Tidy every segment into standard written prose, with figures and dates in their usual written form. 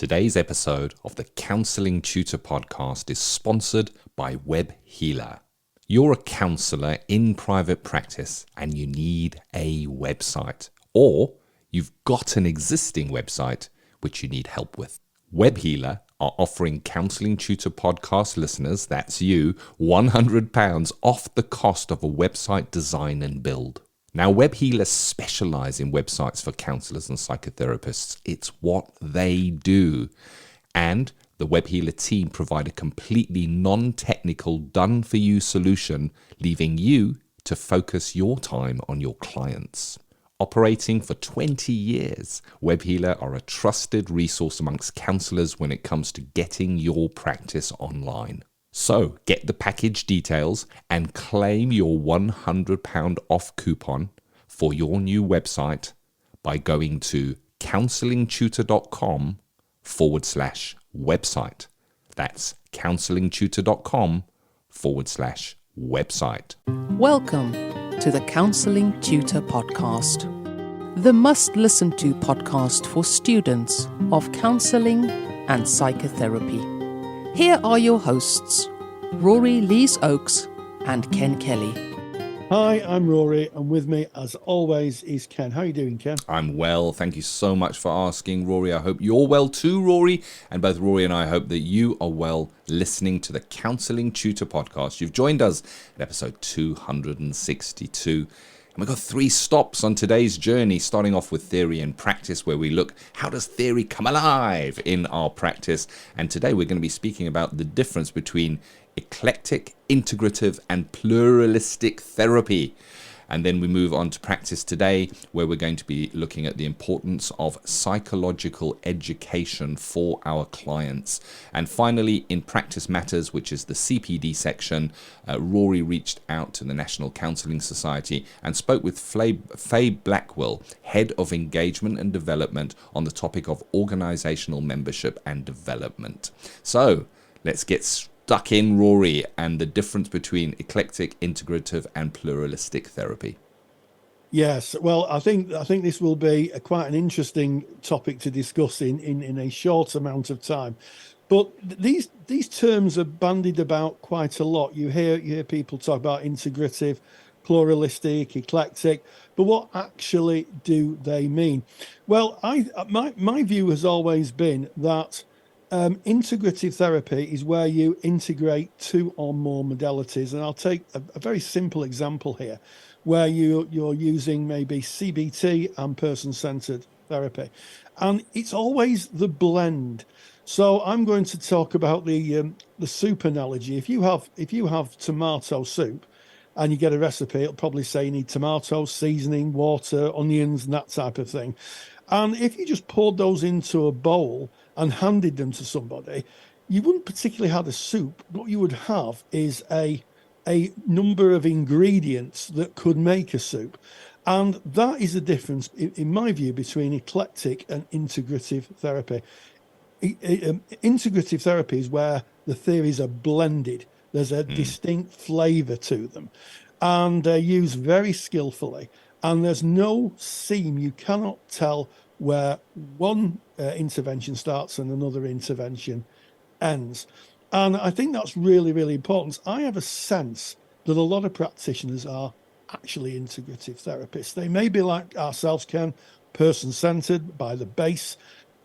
Today's episode of the Counselling Tutor Podcast is sponsored by Web Healer. You're a counsellor in private practice and you need a website, or you've got an existing website which you need help with. Web Healer are offering Counselling Tutor Podcast listeners, that's you, £100 off the cost of a website design and build. Now, Web Healers specialise in websites for counsellors and psychotherapists. It's what they do. And the Web Healer team provide a completely non-technical, done-for-you solution, leaving you to focus your time on your clients. Operating for 20 years, Web Healer are a trusted resource amongst counsellors when it comes to getting your practice online. So get the package details and claim your £100 off coupon for your new website by going to counsellingtutor.com/website. That's counsellingtutor.com/website. Welcome to the Counselling Tutor Podcast, the must-listen-to podcast for students of counselling and psychotherapy. Here are your hosts, Rory Lees-Oakes and Ken Kelly. Hi, I'm Rory, and with me, as always, is Ken. How are you doing, Ken? I'm well. Thank you so much for asking, Rory. I hope you're well too, Rory. And both Rory and I hope that you are well listening to the Counselling Tutor Podcast. You've joined us at episode 262. And we've got 3 stops on today's journey, starting off with theory and practice, where we look, how does theory come alive in our practice? And today we're going to be speaking about the difference between eclectic, integrative, and pluralistic therapy. And then we move on to practice today, where we're going to be looking at the importance of psychological education for our clients. And finally, in Practice Matters, which is the CPD section, Rory reached out to the National Counselling Society and spoke with Faye Blackwell, Head of Engagement and Development, on the topic of organisational membership and development. So let's get stuck in, Rory, and the difference between eclectic, integrative, and pluralistic therapy. Yes, well, I think this will be quite an interesting topic to discuss in a short amount of time. But these terms are bandied about quite a lot. You hear people talk about integrative, pluralistic, eclectic, but what actually do they mean? Well, my view has always been that integrative therapy is where you integrate 2 or more modalities. And I'll take a very simple example here, where you're using maybe CBT and person-centered therapy. And it's always the blend. So I'm going to talk about the soup analogy. If you have tomato soup and you get a recipe, it'll probably say you need tomatoes, seasoning, water, onions, and that type of thing. And if you just poured those into a bowl and handed them to somebody, you wouldn't particularly have a soup. What you would have is a number of ingredients that could make a soup. And that is the difference, in my view, between eclectic and integrative therapy. Integrative therapy is where the theories are blended. There's a distinct flavour to them, and they're used very skillfully. And there's no seam. You cannot tell where one intervention starts and another intervention ends. And I think that's really, really important. I have a sense that a lot of practitioners are actually integrative therapists. They may be like ourselves, Ken, person-centered by the base,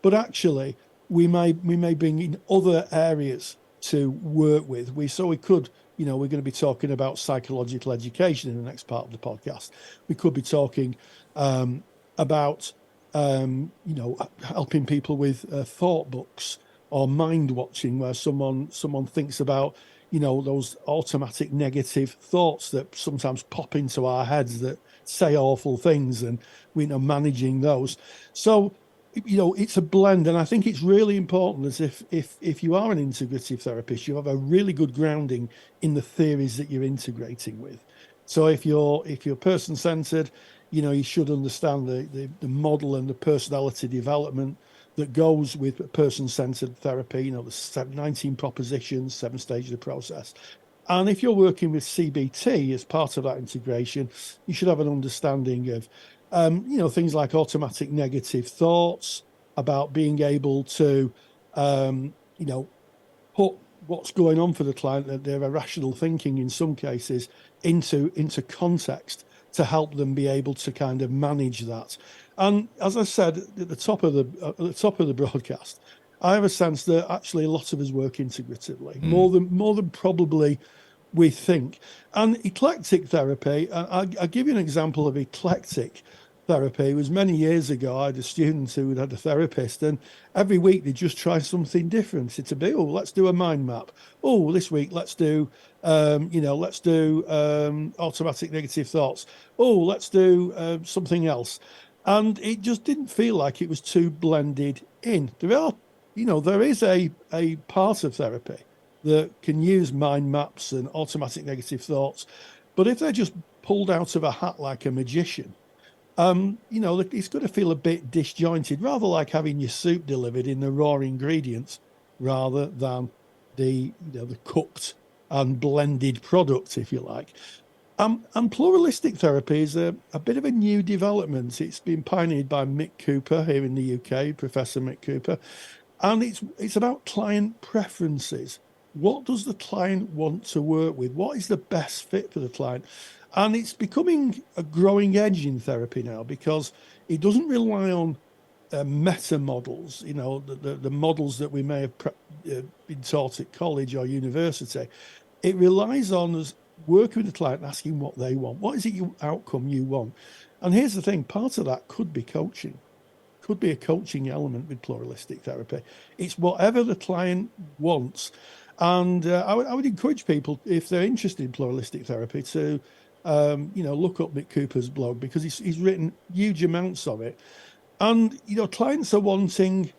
but actually we may bring in other areas to work with. We could, we're going to be talking about psychological education in the next part of the podcast. We could be talking about, helping people with thought books or mind watching, where someone thinks about, those automatic negative thoughts that sometimes pop into our heads that say awful things, and managing those. So, it's a blend, and I think it's really important as if you are an integrative therapist, you have a really good grounding in the theories that you're integrating with. So if you're person-centered, you should understand the model and the personality development that goes with person-centered therapy, the 19 propositions, 7 stages of process. And if you're working with CBT as part of that integration, you should have an understanding of, things like automatic negative thoughts, about being able to, put what's going on for the client, that their irrational thinking in some cases, into context to help them be able to kind of manage that. And as I said at the top of the broadcast, I have a sense that actually a lot of us work integratively, more than probably we think. And eclectic therapy, I'll give you an example of eclectic therapy. It was many years ago. I had a student who had a therapist, and every week they just try something different. It'd be, let's do a mind map. Oh, this week let's do, automatic negative thoughts. Oh, let's do something else. And it just didn't feel like it was too blended in. There is a part of therapy that can use mind maps and automatic negative thoughts, but if they're just pulled out of a hat like a magician, it's going to feel a bit disjointed, rather like having your soup delivered in the raw ingredients rather than the cooked and blended product, if you like. And pluralistic therapy is a bit of a new development. It's been pioneered by Mick Cooper here in the UK, Professor Mick Cooper, and it's about client preferences. What does the client want to work with? What is the best fit for the client? And it's becoming a growing edge in therapy now, because it doesn't rely on meta models, the models that we may have been taught at college or university. It relies on us working with the client, asking what they want. What is the outcome you want? And here's the thing, part of that could be coaching. Could be a coaching element with pluralistic therapy. It's whatever the client wants. And I would encourage people, if they're interested in pluralistic therapy, to look up Mick Cooper's blog, because he's written huge amounts of it. And clients are wanting,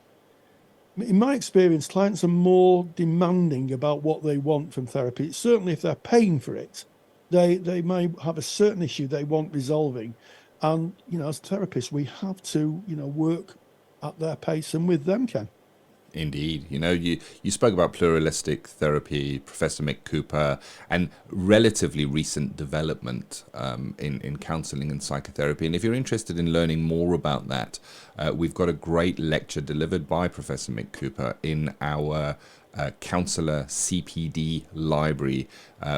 in my experience, clients are more demanding about what they want from therapy. Certainly, if they're paying for it, they may have a certain issue they want resolving. And as therapists, we have to work at their pace and with them, Ken. Indeed. You spoke about pluralistic therapy, Professor Mick Cooper, and relatively recent development in counselling and psychotherapy. And if you're interested in learning more about that, we've got a great lecture delivered by Professor Mick Cooper in our Counsellor CPD library,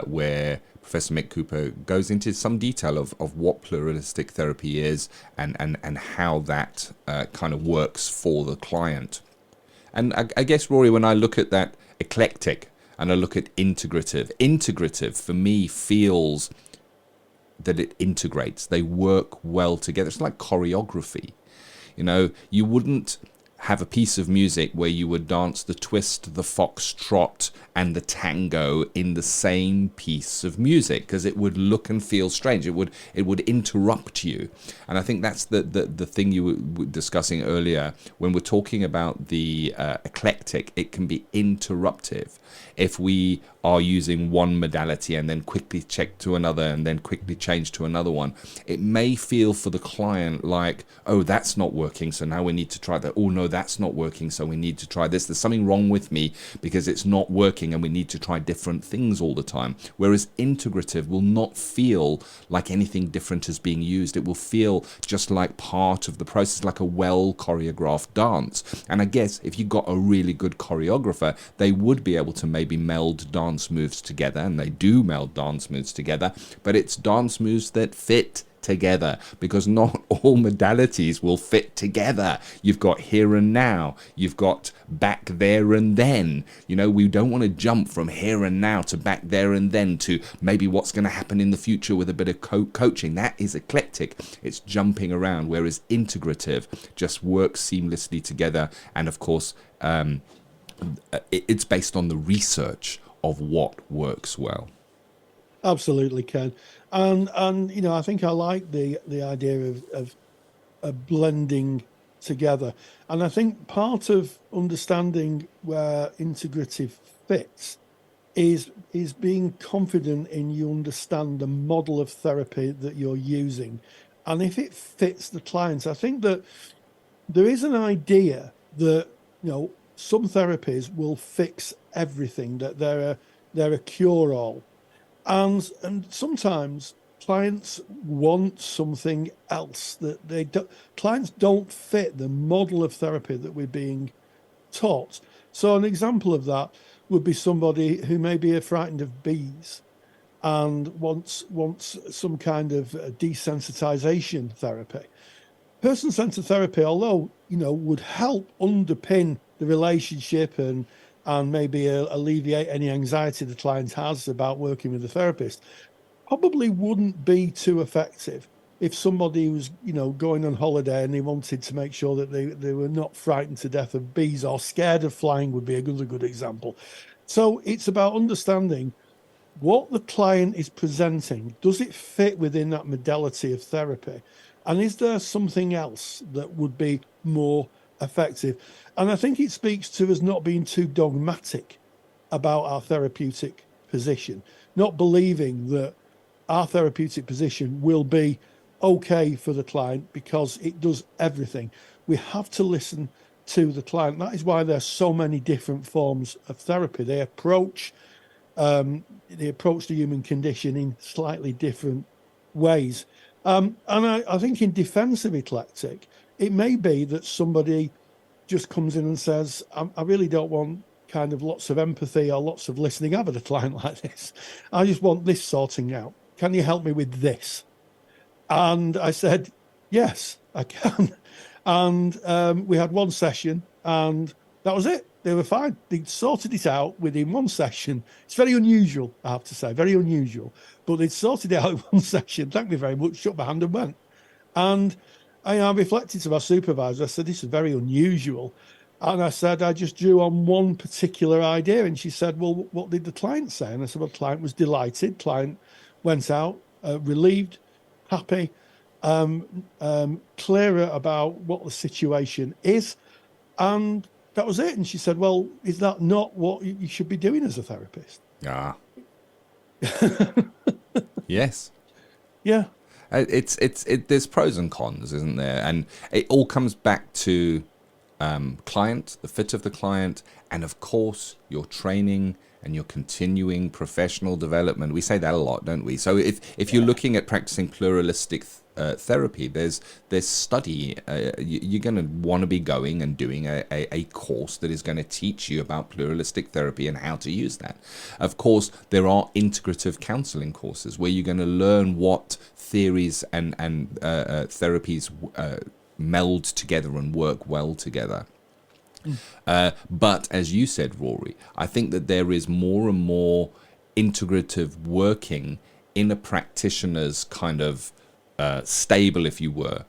where Professor Mick Cooper goes into some detail of what pluralistic therapy is and how that kind of works for the client. And I guess, Rory, when I look at that eclectic and I look at integrative for me feels that it integrates. They work well together. It's like choreography. You wouldn't have a piece of music where you would dance the twist, the foxtrot, and the tango in the same piece of music, because it would look and feel strange. It would interrupt you. And I think that's the thing you were discussing earlier when we're talking about the eclectic. It can be interruptive if we are using one modality and then quickly check to another and then quickly change to another one. It may feel for the client like, oh, that's not working, so now we need to try that. Oh, no, that's not working, so we need to try this. There's something wrong with me because it's not working and we need to try different things all the time. Whereas integrative will not feel like anything different is being used. It will feel just like part of the process, like a well choreographed dance. And I guess if you got a really good choreographer, they would be able to maybe meld dance moves together, and they do meld dance moves together, but it's dance moves that fit together, because not all modalities will fit together. You've got here and now, you've got back there and then. We don't want to jump from here and now to back there and then to maybe what's going to happen in the future with a bit of coaching. That is eclectic. It's jumping around, whereas integrative just works seamlessly together. And of course, it's based on the research of what works well. Absolutely, Ken. And I think I like the idea of blending together. And I think part of understanding where integrative fits is being confident in you understand the model of therapy that you're using. And if it fits the clients, I think that there is an idea that, some therapies will fix everything, that they're a cure-all. And sometimes clients want something else, that clients don't fit the model of therapy that we're being taught. So an example of that would be somebody who may be frightened of bees and wants some kind of desensitization therapy. Person-centered therapy, although would help underpin the relationship and maybe alleviate any anxiety the client has about working with the therapist, probably wouldn't be too effective if somebody was, going on holiday and they wanted to make sure that they were not frightened to death of bees, or scared of flying would be another good example. So it's about understanding what the client is presenting. Does it fit within that modality of therapy? And is there something else that would be more effective? And I think it speaks to us not being too dogmatic about our therapeutic position, not believing that our therapeutic position will be okay for the client because it does everything. We have to listen to the client. That is why there's so many different forms of therapy. They approach the human condition in slightly different ways. And I think in defense of eclectic, it may be that somebody just comes in and says, I really don't want kind of lots of empathy or lots of listening. I've had a client like this. I just want this sorting out. Can you help me with this? And I said, yes, I can. And we had one session and that was it. They were fine. They sorted it out within one session. It's very unusual, I have to say, very unusual. But they'd sorted it out in one session. Thank me very much. Shook my hand and went. And I reflected to my supervisor. I said, this is very unusual. And I said, I just drew on one particular idea. And she said, well, what did the client say? And I said, well, the client was delighted. Client went out, relieved, happy, clearer about what the situation is. And that was it. And she said, well, is that not what you should be doing as a therapist? Ah. Yes. Yeah. There's pros and cons, isn't there? And it all comes back to client, the fit of the client, and of course your training and your continuing professional development. We say that a lot, don't we? So if you're looking at practicing pluralistic therapy, there's study. You're going to want to be going and doing a course that is going to teach you about pluralistic therapy and how to use that. Of course, there are integrative counselling courses where you're going to learn what theories and therapies meld together and work well together. But as you said, Rory, I think that there is more and more integrative working in a practitioner's kind of stable, if you were,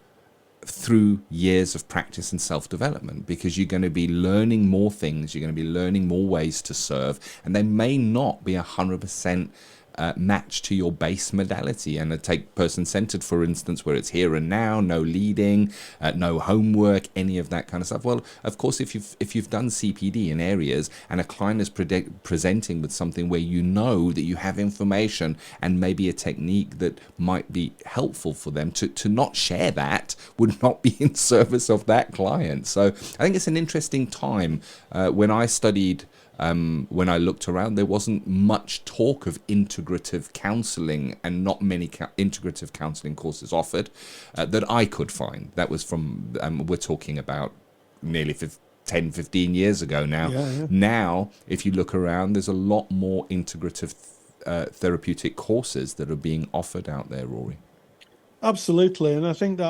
through years of practice and self-development, because you're going to be learning more things, you're going to be learning more ways to serve, and they may not be 100% match to your base modality. And take person-centered, for instance, where it's here and now, no leading, no homework, any of that kind of stuff. Well, of course, if you've done CPD in areas and a client is presenting with something where you know that you have information and maybe a technique that might be helpful for them, to not share that would not be in service of that client. So I think it's an interesting time. When I studied, when I looked around, there wasn't much talk of integrative counselling, and not many integrative counselling courses offered that I could find. That was from, we're talking about nearly 10, 15 years ago now. Yeah. Now, if you look around, there's a lot more integrative therapeutic courses that are being offered out there, Rory. Absolutely. And I think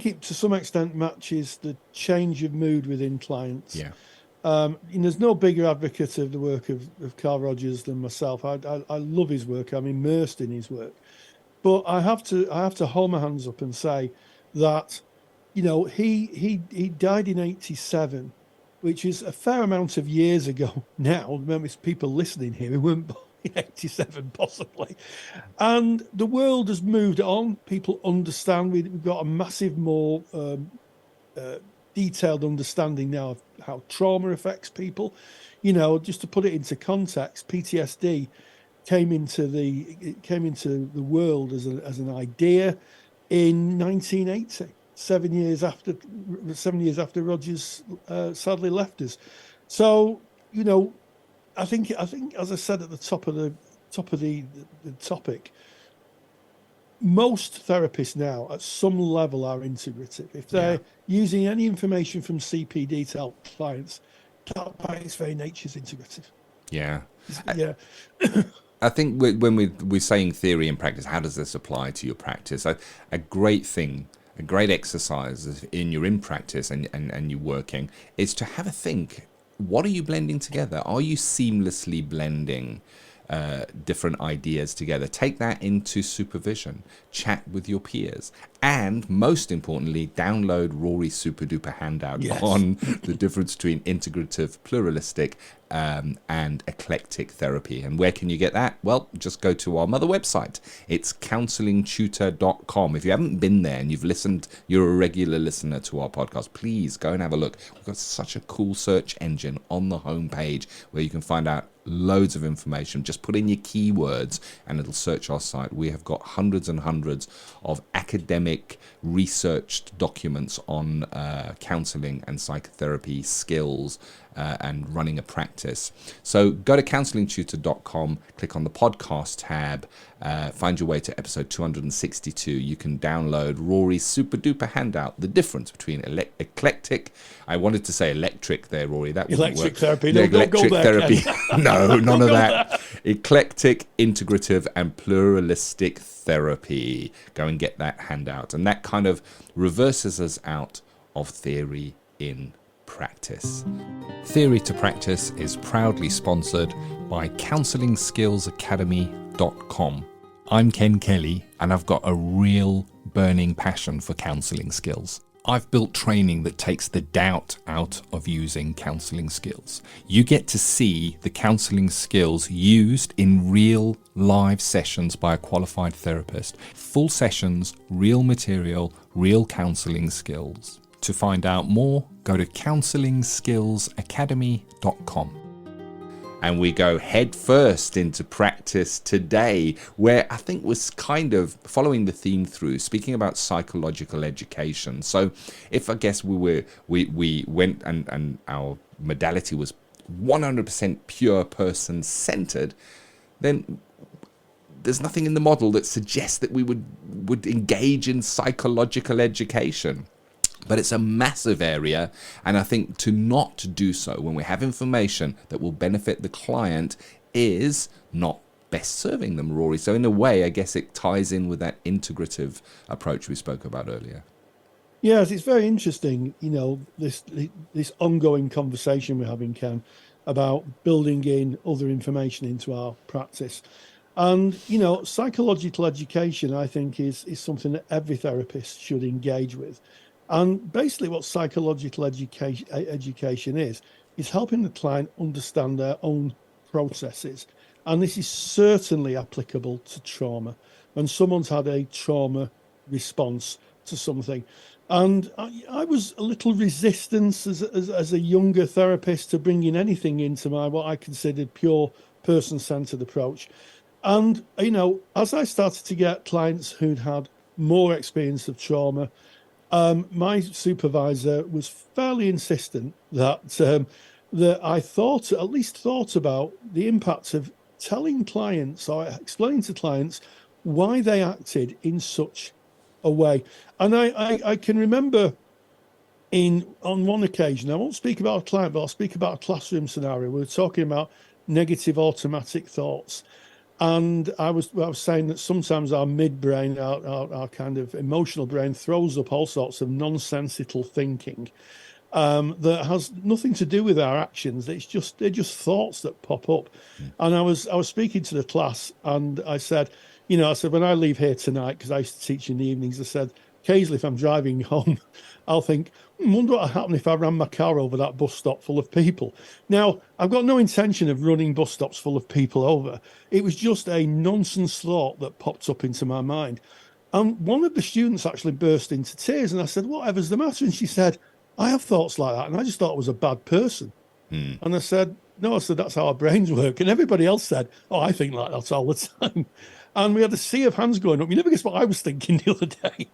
it to some extent matches the change of mood within clients. Yeah. There's no bigger advocate of the work of Carl Rogers than myself. I love his work. I'm immersed in his work. But I have to hold my hands up and say that, he died in 87, which is a fair amount of years ago now. Remember, it's people listening here who weren't born in 87, possibly. And the world has moved on. People understand. We've got a massive more detailed understanding now of how trauma affects people. Just to put it into context, PTSD came into the world as an idea in 1980, 7 years after Rogers sadly left us. So I think as I said at the top of the topic, most therapists now at some level are integrative. If they're using any information from CPD to help clients, that by its very nature is integrative. Yeah. Yeah. I think when we're saying theory and practice, how does this apply to your practice? A great thing, a great exercise you're in practice and you're working is to have a think. What are you blending together? Are you seamlessly blending different ideas together? Take that into supervision, chat with your peers, and most importantly, download Rory's super duper handout on the difference between integrative, pluralistic, and eclectic therapy. And where can you get that? Well, just go to our mother website. It's counsellingtutor.com. If you haven't been there and you've listened, you're a regular listener to our podcast, please go and have a look. We've got such a cool search engine on the homepage where you can find out loads of information. Just put in your keywords and it'll search our site. We have got hundreds and hundreds of academic researched documents on counselling and psychotherapy skills and running a practice. So go to counsellingtutor.com, click on the podcast tab, find your way to episode 262. You can download Rory's super duper handout, the difference between eclectic. I wanted to say electric there, Rory. That wouldn't electric work. therapy. No, electric don't go therapy. there, No, none of that. Eclectic, integrative, and pluralistic therapy. Go and get that handout. And that kind of reverses us out of theory in practice. Theory to Practice is proudly sponsored by CounsellingSkillsAcademy.com. I'm Ken Kelly, and I've got a real burning passion for counselling skills. I've built training that takes the doubt out of using counselling skills. You get to see the counselling skills used in real live sessions by a qualified therapist. Full sessions, real material, real counselling skills. To find out more, go to CounsellingSkillsAcademy.com. And we go head first into practice today, where I think was kind of following the theme through, speaking about psychological education. So if I guess we went and our modality was 100% pure person-centered, then there's nothing in the model that suggests that we would engage in psychological education. But it's a massive area, and I think to not do so when we have information that will benefit the client is not best serving them, Rory. So in a way, I guess it ties in with that integrative approach we spoke about earlier. Yes, it's very interesting, this ongoing conversation we're having, Ken, about building in other information into our practice. And, psychological education, I think, is something that every therapist should engage with. And basically what psychological education is helping the client understand their own processes. And this is certainly applicable to trauma. When someone's had a trauma response to something. And I was a little resistant as a younger therapist to bringing anything into what I considered pure person-centered approach. And, as I started to get clients who'd had more experience of trauma, my supervisor was fairly insistent that I at least thought about the impact of telling clients or explaining to clients why they acted in such a way. And I can remember on one occasion, I won't speak about a client, but I'll speak about a classroom scenario. We were talking about negative automatic thoughts. And I was saying that sometimes our midbrain, our kind of emotional brain, throws up all sorts of nonsensical thinking that has nothing to do with our actions. They're just thoughts that pop up. And I was speaking to the class, and I said, when I leave here tonight, because I used to teach in the evenings, I said, occasionally if I'm driving home, I'll think, wonder what would happen if I ran my car over that bus stop full of people. Now, I've got no intention of running bus stops full of people over. It was just a nonsense thought that popped up into my mind. And one of the students actually burst into tears, and I said, whatever's the matter? And she said, I have thoughts like that, and I just thought I was a bad person. And I said, no, that's how our brains work. And everybody else said, I think like that all the time. And we had a sea of hands going up. You never guess what I was thinking the other day.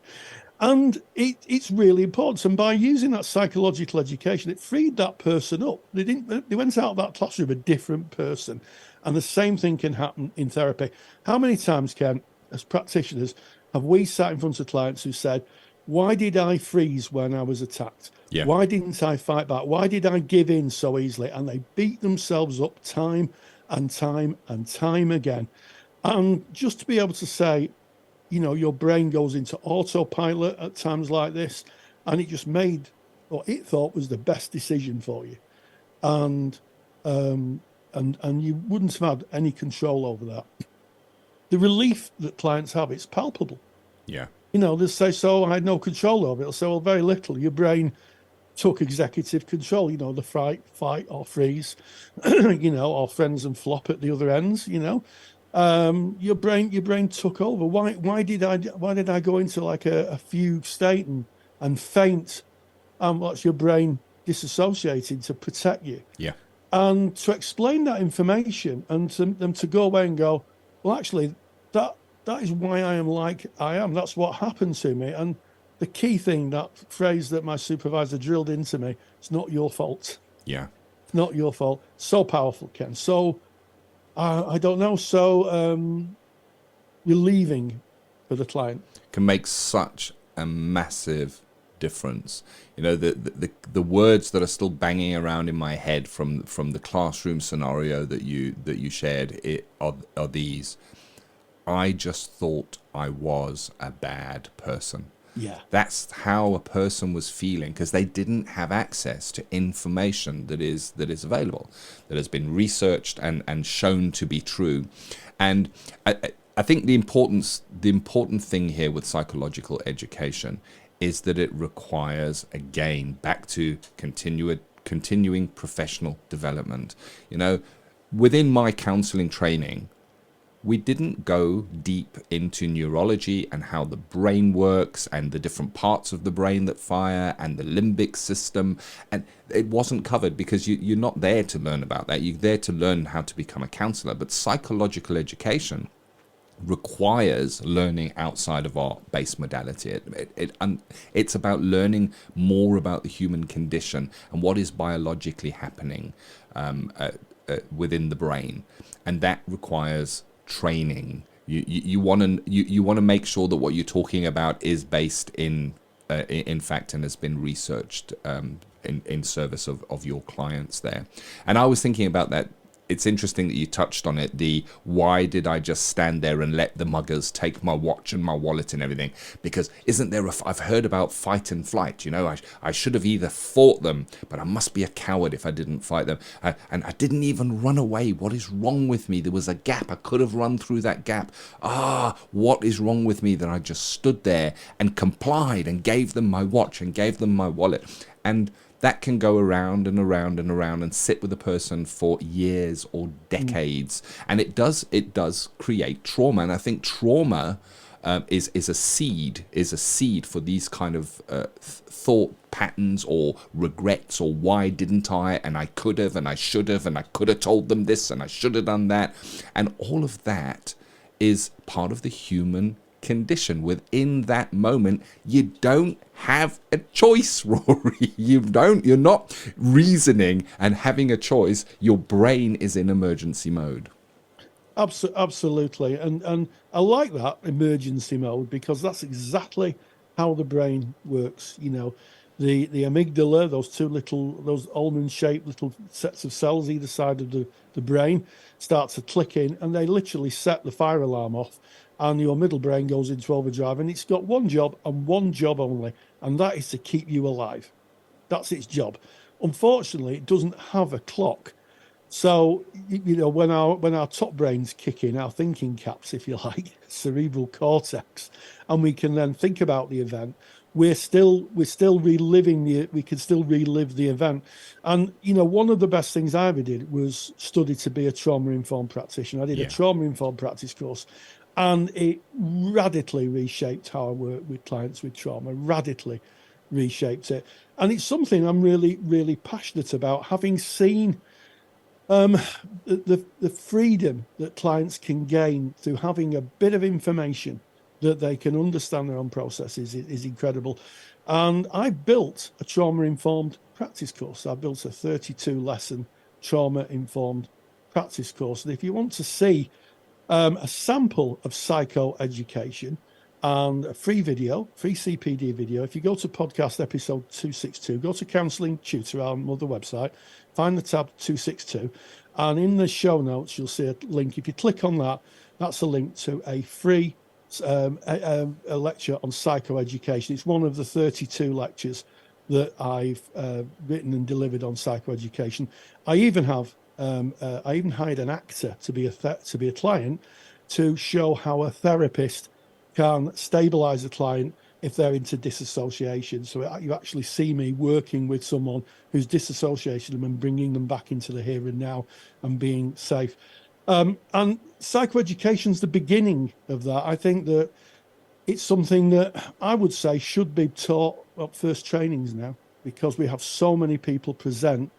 And it's really important. And by using that psychological education, it freed that person up. They went out of that classroom a different person. And the same thing can happen in therapy. How many times, Ken, as practitioners, have we sat in front of clients who said, why did I freeze when I was attacked? Yeah. Why didn't I fight back? Why did I give in so easily? And they beat themselves up time and time and time again. And just to be able to say, your brain goes into autopilot at times like this, and it just made what it thought was the best decision for you. And you wouldn't have had any control over that. The relief that clients have, it's palpable. Yeah. They'll say, so I had no control over it. I'll say, well, very little. Your brain took executive control, the fight or freeze, or friends and flop at the other ends, your brain took over. Why did I go into like a fugue state and faint? What's your brain disassociating to protect you? Yeah. And to explain that information and them to go away and go, well, actually, that is why I am like I am. That's what happened to me. And the key thing, that phrase that my supervisor drilled into me, it's not your fault. Yeah. It's not your fault. So powerful, Ken. So, I don't know. So relieving for the client. Can make such a massive difference. The words that are still banging around in my head from the classroom scenario that you shared are these. I just thought I was a bad person. Yeah. That's how a person was feeling, because they didn't have access to information that is available, that has been researched and shown to be true. And I think the important thing here with psychological education is that it requires, again, back to continuing professional development. Within my counselling training, we didn't go deep into neurology and how the brain works and the different parts of the brain that fire and the limbic system. And it wasn't covered because you're not there to learn about that. You're there to learn how to become a counsellor. But psychological education requires learning outside of our base modality. It's about learning more about the human condition and what is biologically happening within the brain. And that requires training. You want to make sure that what you're talking about is based in fact and has been researched in service of your clients there. And I was thinking about that. It's interesting that you touched on it. Why did I just stand there and let the muggers take my watch and my wallet and everything? Because isn't there I've heard about fight and flight. I should have either fought them, but I must be a coward if I didn't fight them. And I didn't even run away. What is wrong with me? There was a gap. I could have run through that gap. What is wrong with me that I just stood there and complied and gave them my watch and gave them my wallet? And that can go around and around and around and sit with a person for years or decades. And it does create trauma. And I think trauma is a seed for these kind of thought patterns or regrets, or why didn't I, and I could have, and I should have, and I could have told them this, and I should have done that. And all of that is part of the human condition. Within that moment, you don't have a choice, Rory. You're not reasoning and having a choice. Your brain is in emergency mode. Absolutely. And I like that emergency mode, because that's exactly how the brain works. The amygdala, those almond-shaped little sets of cells either side of the brain start to click in, and they literally set the fire alarm off. And your middle brain goes into overdrive, and it's got one job and one job only, and that is to keep you alive. That's its job. Unfortunately, it doesn't have a clock. So, when our top brains kick in, our thinking caps, if you like, cerebral cortex, and we can then think about the event, we're still reliving we can still relive the event. And one of the best things I ever did was study to be a trauma-informed practitioner. I did a trauma-informed practice course, and it radically reshaped how I work with clients with trauma, radically reshaped it. And it's something I'm really, really passionate about, having seen the freedom that clients can gain through having a bit of information that they can understand their own processes is incredible. And I built a trauma-informed practice course. I built a 32-lesson trauma-informed practice course. And if you want to see a sample of psychoeducation, and a free CPD video. If you go to podcast episode 262, go to Counselling Tutor, our mother website, find the tab 262, and in the show notes, you'll see a link. If you click on that, that's a link to a free a lecture on psychoeducation. It's one of the 32 lectures that I've written and delivered on psychoeducation. I even hired an actor to be a client to show how a therapist can stabilize a client if they're into disassociation. So you actually see me working with someone who's disassociated them and bringing them back into the here and now and being safe. And psychoeducation is the beginning of that. I think that it's something that I would say should be taught at first trainings now, because we have so many people present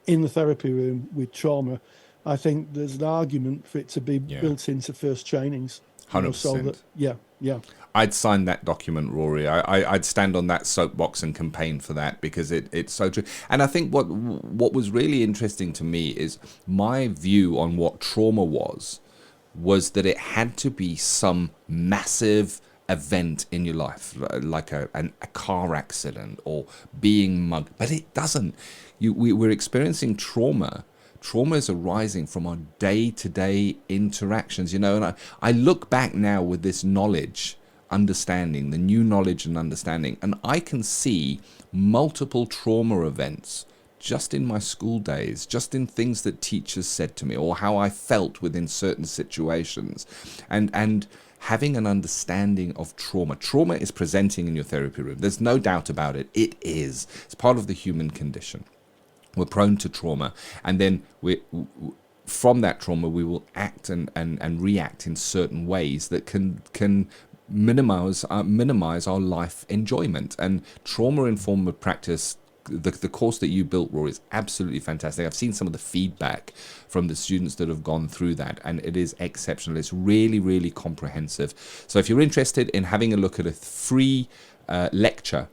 in the therapy room with trauma. I think there's an argument for it to be built into first trainings. 100%. So that, yeah. I'd sign that document, Rory. I'd stand on that soapbox and campaign for that, because it's so true. And I think what was really interesting to me is my view on what trauma was that it had to be some massive event in your life, like a car accident or being mugged. But it doesn't. We're experiencing trauma. Trauma is arising from our day-to-day interactions, and I look back now with this knowledge, understanding, the new knowledge and understanding, and I can see multiple trauma events just in my school days, just in things that teachers said to me or how I felt within certain situations, and having an understanding of trauma. Trauma is presenting in your therapy room. There's no doubt about it. It is. It's part of the human condition. We're prone to trauma, and then from that trauma we will act and react in certain ways that can minimize our life enjoyment. And trauma-informed practice, the course that you built, Rory, is absolutely fantastic. I've seen some of the feedback from the students that have gone through that, and it is exceptional. It's really, really comprehensive. So if you're interested in having a look at a free lecture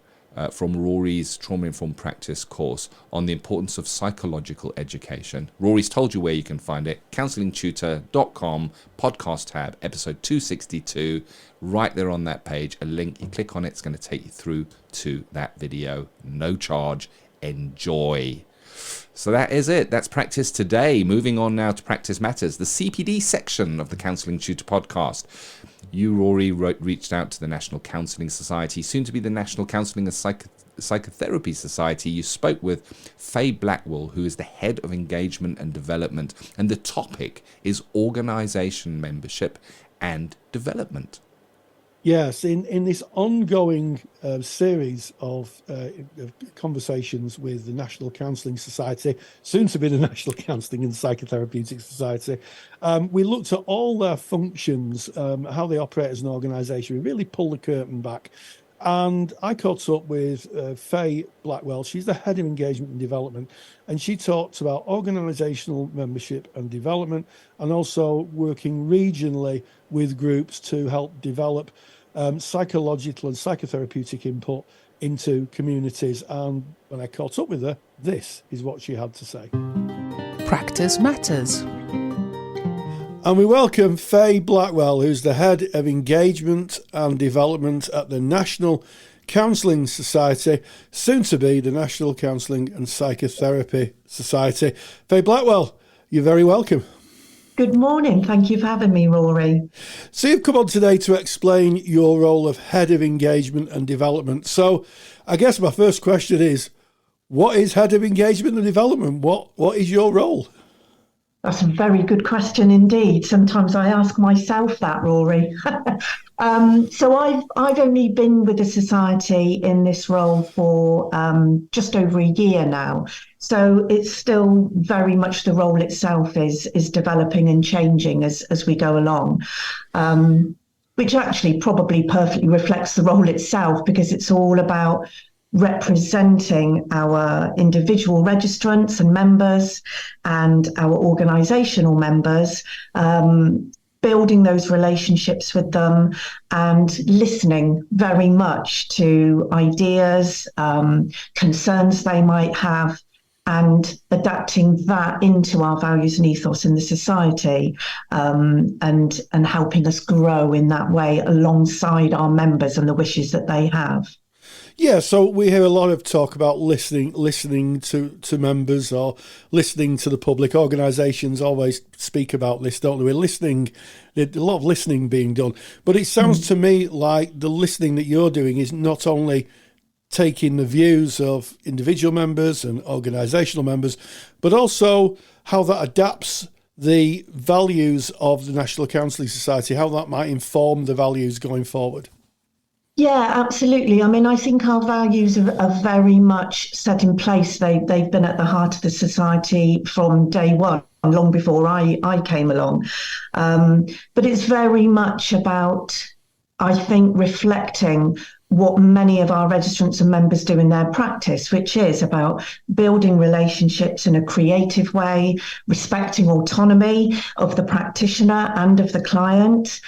from Rory's Trauma-Informed Practice course on the importance of psychological education, Rory's told you where you can find it. CounsellingTutor.com, podcast tab, episode 262. Right there on that page, a link. You click on it, it's going to take you through to that video. No charge. Enjoy. So that is it. That's practice today. Moving on now to Practice Matters, the CPD section of the Counselling Tutor Podcast. You, Rory, reached out to the National Counselling Society, soon to be the National Counselling and Psychotherapy Society. You spoke with Faye Blackwell, who is the Head of Engagement and Development, and the topic is organisation membership and development. Yes, in this ongoing series of conversations with the National Counselling Society, soon to be the National Counselling and Psychotherapeutic Society, we looked at all their functions, how they operate as an organisation. We really pulled the curtain back. And I caught up with Faye Blackwell. She's the Head of Engagement and Development, and she talked about organisational membership and development, and also working regionally with groups to help develop psychological and psychotherapeutic input into communities. And when I caught up with her, this is what she had to say. Practice Matters. And we welcome Faye Blackwell, who's the Head of Engagement and Development at the National Counselling Society, soon to be the National Counselling and Psychotherapy Society. Faye Blackwell, you're very welcome. Good morning. Thank you for having me, Rory. So you've come on today to explain your role of Head of Engagement and Development. So I guess my first question is, what is Head of Engagement and Development? What is your role? That's a very good question indeed. Sometimes I ask myself that, Rory. So I've only been with the Society in this role for just over a year now. So it's still very much the role itself is developing and changing as we go along, which actually probably perfectly reflects the role itself, because it's all about representing our individual registrants and members and our organisational members, building those relationships with them and listening very much to ideas, concerns they might have, and adapting that into our values and ethos in the society, and helping us grow in that way alongside our members and the wishes that they have. Yeah, so we hear a lot of talk about listening to members or listening to the public. Organisations always speak about this, don't they? We're listening, there's a lot of listening being done. But it sounds to me like the listening that you're doing is not only taking the views of individual members and organisational members, but also how that adapts the values of the National Counselling Society, how that might inform the values going forward. Yeah, absolutely. I mean, I think our values are very much set in place. They've been at the heart of the society from day one, long before I came along. But it's very much about, I think, reflecting what many of our registrants and members do in their practice, which is about building relationships in a creative way, respecting autonomy of the practitioner and of the client,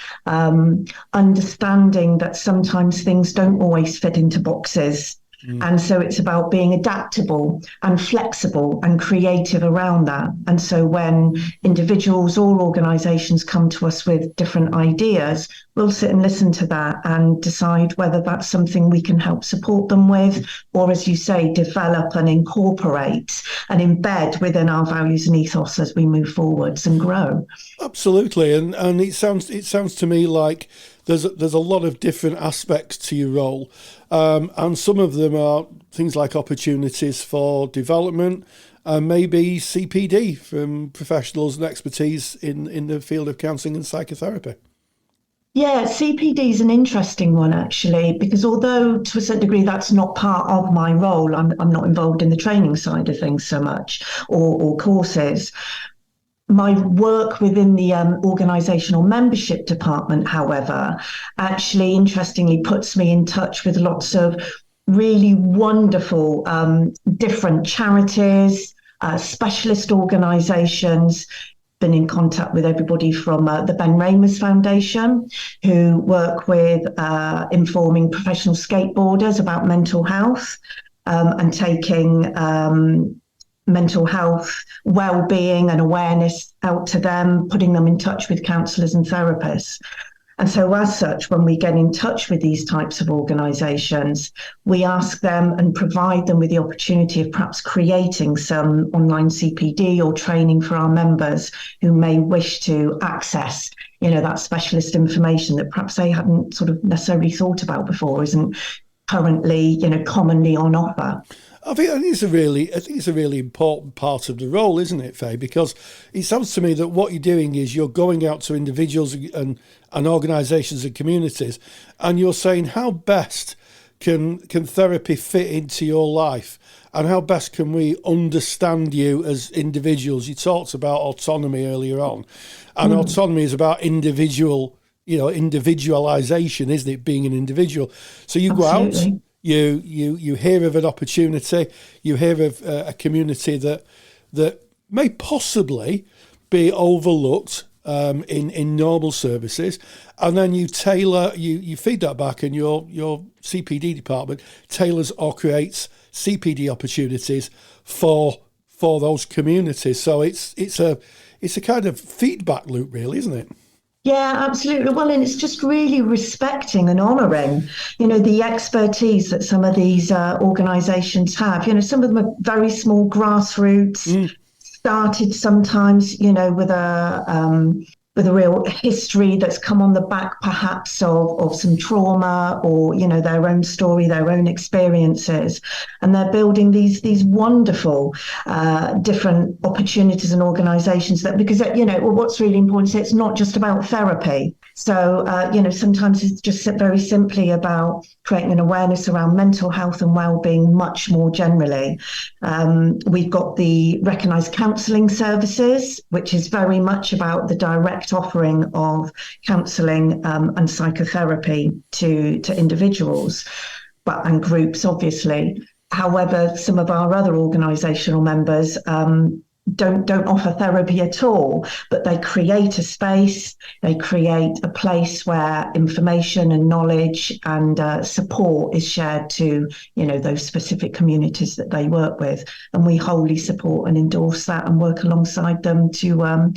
understanding that sometimes things don't always fit into boxes. And so it's about being adaptable and flexible and creative around that. And so when individuals or organisations come to us with different ideas, we'll sit and listen to that and decide whether that's something we can help support them with, or, as you say, develop and incorporate and embed within our values and ethos as we move forwards and grow. Absolutely, and it sounds to me like there's a lot of different aspects to your role, and some of them are things like opportunities for development, and maybe CPD from professionals and expertise in the field of counselling and psychotherapy. Yeah, CPD is an interesting one, actually, because although to a certain degree that's not part of my role, I'm not involved in the training side of things so much, or courses. My work within the organisational membership department, however, actually interestingly puts me in touch with lots of really wonderful different charities, specialist organisations. Been in contact with everybody from the Ben Ramers Foundation, who work with informing professional skateboarders about mental health, and taking mental health, well-being and awareness out to them, putting them in touch with counsellors and therapists. And so as such, when we get in touch with these types of organisations, we ask them and provide them with the opportunity of perhaps creating some online CPD or training for our members who may wish to access, that specialist information that perhaps they hadn't sort of necessarily thought about before, isn't currently, commonly on offer. I think it's a really important part of the role, isn't it, Faye? Because it sounds to me that what you're doing is you're going out to individuals and organisations and communities, and you're saying how best can therapy fit into your life, and how best can we understand you as individuals. You talked about autonomy earlier on, and autonomy is about individualisation, isn't it? Being an individual. So you Absolutely. Go out. You hear of an opportunity, you hear of a community that may possibly be overlooked in normal services, and then you tailor, you feed that back, and your CPD department tailors or creates CPD opportunities for those communities. So it's a kind of feedback loop, really, isn't it? Yeah, absolutely. Well, and it's just really respecting and honouring, the expertise that some of these organisations have. Some of them are very small grassroots, started sometimes, with a real history that's come on the back perhaps of some trauma or, their own story, their own experiences. And they're building these wonderful different opportunities and organisations that, because, what's really important is it's not just about therapy. So, sometimes it's just very simply about creating an awareness around mental health and well-being much more generally. We've got the recognised counselling services, which is very much about the direct offering of counselling and psychotherapy to individuals, and groups, obviously. However, some of our other organisational members don't offer therapy at all, but they create a space, they create a place where information and knowledge and support is shared to, those specific communities that they work with. And we wholly support and endorse that and work alongside them to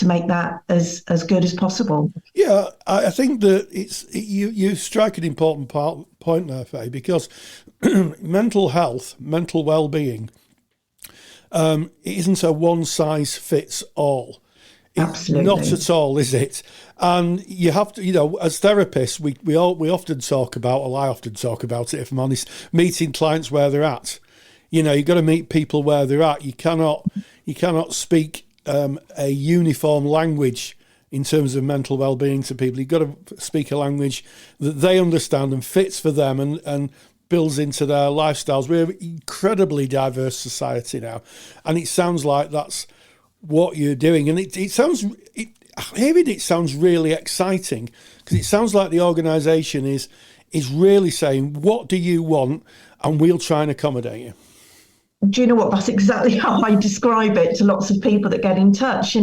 make that as good as possible. Yeah, I think that you strike an important point there, Faye, because mental health, mental well-being, it isn't a one-size-fits-all. Absolutely. Not at all, is it? And you have to, as therapists, we often talk about, well, I often talk about it, if I'm honest, meeting clients where they're at. You've got to meet people where they're at. You cannot speak a uniform language in terms of mental well-being to people. You've got to speak a language that they understand and fits for them and builds into their lifestyles. We're an incredibly diverse society now, and it sounds like that's what you're doing. And it sounds really exciting, because it sounds like the organisation is really saying, what do you want, and we'll try and accommodate you. Do you know what? That's exactly how I describe it to lots of people that get in touch.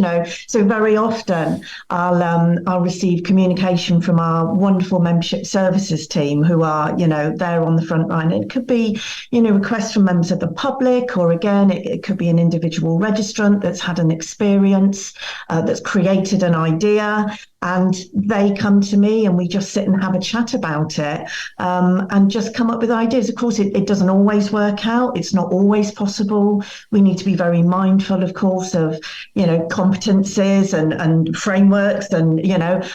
So very often I'll receive communication from our wonderful membership services team, who are there on the front line. It could be requests from members of the public, or again it could be an individual registrant that's had an experience, that's created an idea, and they come to me and we just sit and have a chat about it, and just come up with ideas. Of course, it doesn't always work out. It's not always possible. We need to be very mindful, of course, of, competencies and frameworks and,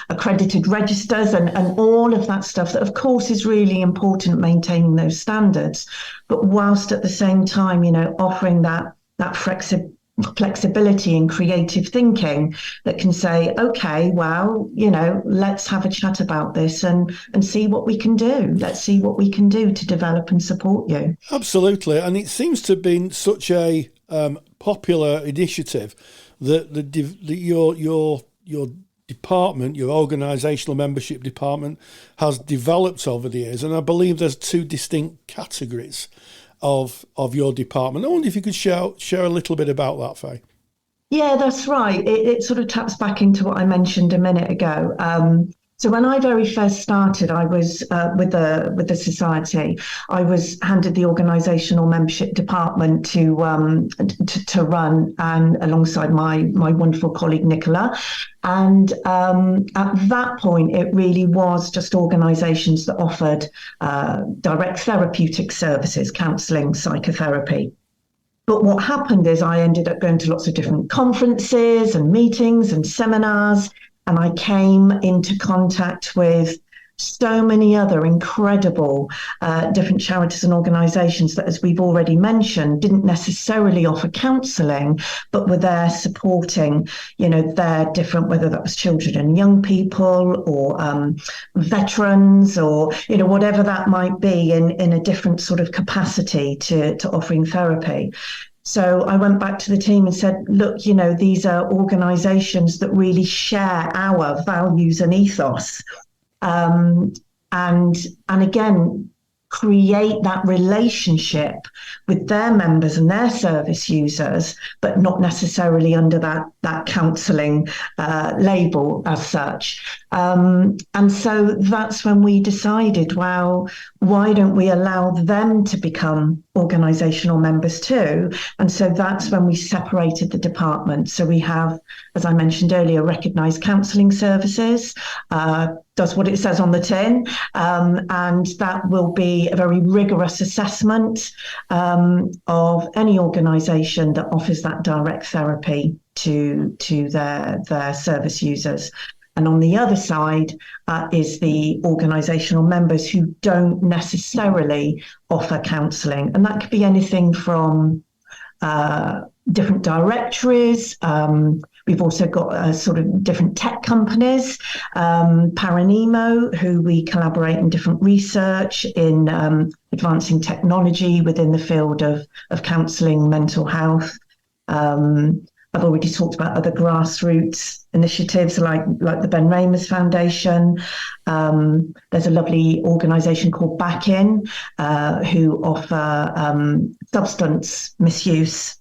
accredited registers and all of that stuff that, of course, is really important, maintaining those standards. But whilst at the same time, offering that flexibility and creative thinking that can say, okay, well, let's have a chat about this and see what we can do. Let's see what we can do to develop and support you. Absolutely. And it seems to have been such a popular initiative that your department, your organisational membership department, has developed over the years. And I believe there's two distinct categories of your department. I wonder if you could share a little bit about that, Faye. Yeah, that's right. It sort of taps back into what I mentioned a minute ago. So when I very first started, I was with the society. I was handed the organisational membership department to run, and alongside my wonderful colleague Nicola. And at that point, it really was just organisations that offered direct therapeutic services, counselling, psychotherapy. But what happened is I ended up going to lots of different conferences and meetings and seminars, and I came into contact with so many other incredible different charities and organisations that, as we've already mentioned, didn't necessarily offer counselling, but were there supporting, their different, whether that was children and young people or veterans or, whatever that might be in a different sort of capacity to offering therapy. So I went back to the team and said, look, these are organisations that really share our values and ethos. And again, create that relationship with their members and their service users, but not necessarily under that counselling label as such. And so that's when we decided, well, why don't we allow them to become organisational members too? And so that's when we separated the department. So we have, as I mentioned earlier, recognised counselling services, does what it says on the tin, and that will be a very rigorous assessment of any organisation that offers that direct therapy to their service users. And on the other side is the organisational members who don't necessarily offer counselling. And that could be anything from different directories. We've also got sort of different tech companies, Paranemo, who we collaborate in different research in advancing technology within the field of counselling, mental health. I've already talked about other grassroots initiatives like the Ben Ramers Foundation. There's a lovely organisation called Back In, who offer substance misuse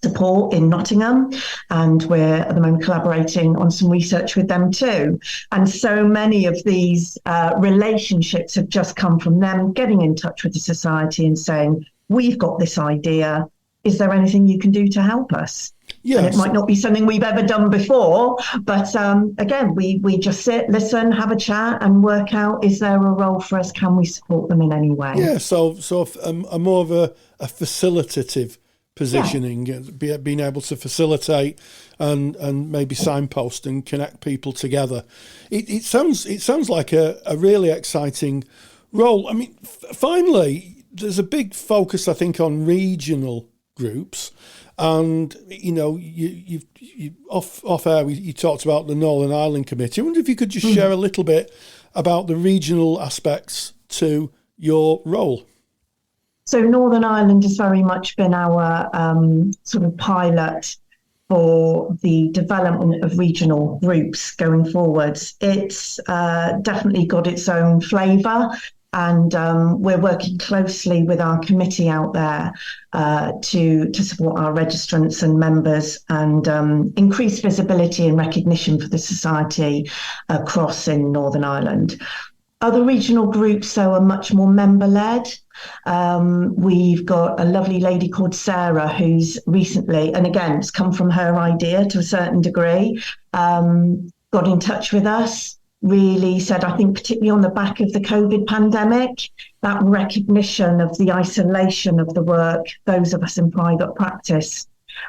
support in Nottingham, and we're at the moment collaborating on some research with them too. And so many of these relationships have just come from them getting in touch with the society and saying, we've got this idea. Is there anything you can do to help us? Yes. And it might not be something we've ever done before, but again, we just sit, listen, have a chat and work out, is there a role for us? Can we support them in any way? Yeah, so a more of a facilitative positioning, being able to facilitate and maybe signpost and connect people together. It sounds like a really exciting role. I mean, finally, there's a big focus, I think, on regional groups. And, you off air, you talked about the Northern Ireland Committee. I wonder if you could just share a little bit about the regional aspects to your role. So Northern Ireland has very much been our sort of pilot for the development of regional groups going forwards. It's definitely got its own flavour. And we're working closely with our committee out there to support our registrants and members and increase visibility and recognition for the society across in Northern Ireland. Other regional groups, though, are much more member-led. We've got a lovely lady called Sarah who's recently, and again, it's come from her idea to a certain degree, got in touch with us. Really said, I think particularly on the back of the COVID pandemic, that recognition of the isolation of the work those of us in private practice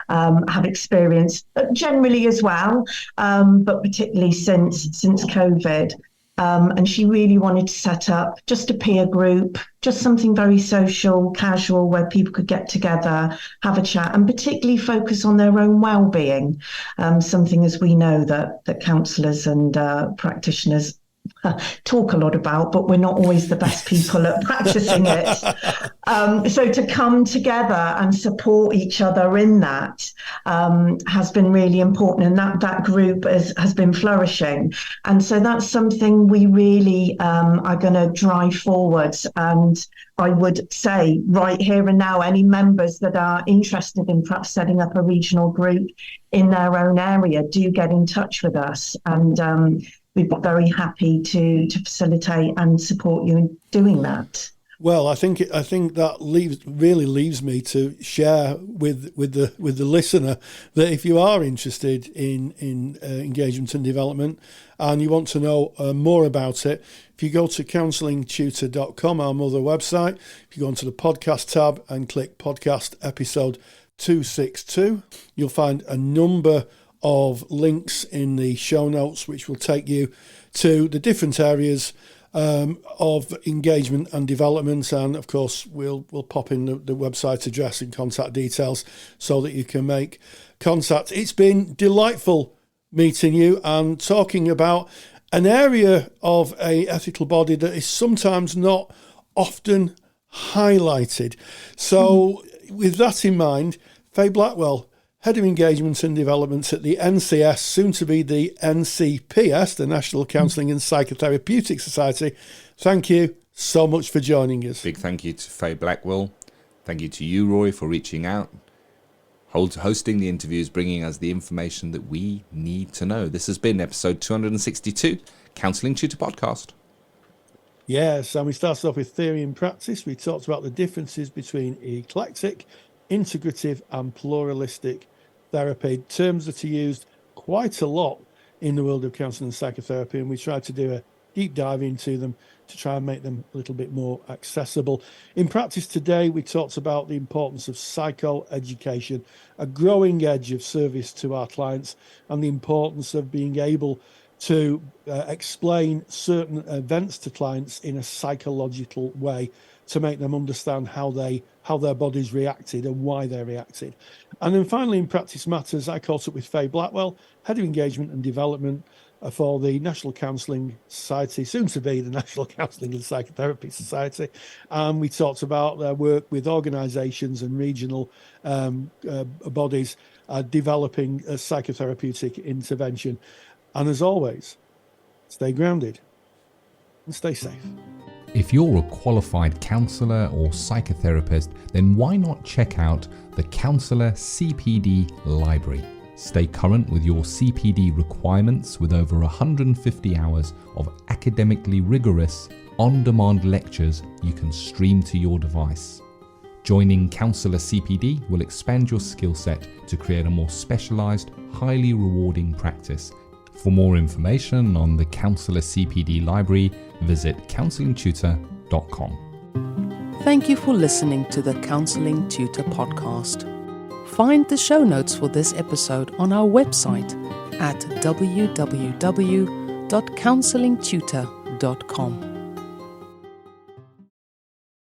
have experienced generally as well, but particularly since COVID. And she really wanted to set up just a peer group, just something very social, casual, where people could get together, have a chat, and particularly focus on their own well-being. Something, as we know, that counsellors and practitioners talk a lot about, but we're not always the best people at practicing it. So to come together and support each other in that has been really important, and that group has been flourishing. And so that's something we really are going to drive forwards. And I would say right here and now, any members that are interested in perhaps setting up a regional group in their own area, do get in touch with us. And we'd be very happy to facilitate and support you in doing that. Well, I think that really leaves me to share with the listener that if you are interested in engagement and development and you want to know more about it, if you go to counsellingtutor.com, our mother website, if you go onto the podcast tab and click podcast episode 262, you'll find a number of links in the show notes which will take you to the different areas of engagement and development, and of course we'll pop in the website address and contact details so that you can make contact. It's been delightful meeting you and talking about an area of a ethical body that is sometimes not often highlighted. So with that in mind, Faye Blackwell, Head of Engagement and Development at the NCS, soon to be the NCPS, the National Counselling and Psychotherapeutic Society. Thank you so much for joining us. Big thank you to Faye Blackwell. Thank you to you, Roy, for reaching out, hosting the interviews, bringing us the information that we need to know. This has been episode 262, Counselling Tutor Podcast. Yes, and we started off with theory and practice. We talked about the differences between eclectic, integrative and pluralistic therapy, terms that are used quite a lot in the world of counselling and psychotherapy, and we tried to do a deep dive into them to try and make them a little bit more accessible. In practice today, we talked about the importance of psychoeducation, a growing edge of service to our clients, and the importance of being able to explain certain events to clients in a psychological way to make them understand how their bodies reacted and why they reacted. And then finally, in Practice Matters, I caught up with Faye Blackwell, Head of Engagement and Development for the National Counselling Society, soon to be the National Counselling and Psychotherapy Society. And we talked about their work with organisations and regional bodies developing a psychotherapeutic intervention. And as always, stay grounded and stay safe. If you're a qualified counsellor or psychotherapist, then why not check out the Counsellor CPD Library? Stay current with your CPD requirements with over 150 hours of academically rigorous, on-demand lectures you can stream to your device. Joining Counsellor CPD will expand your skill set to create a more specialised, highly rewarding practice. For more information on the Counsellor CPD Library, visit counsellingtutor.com. Thank you for listening to the Counselling Tutor Podcast. Find the show notes for this episode on our website at www.counsellingtutor.com.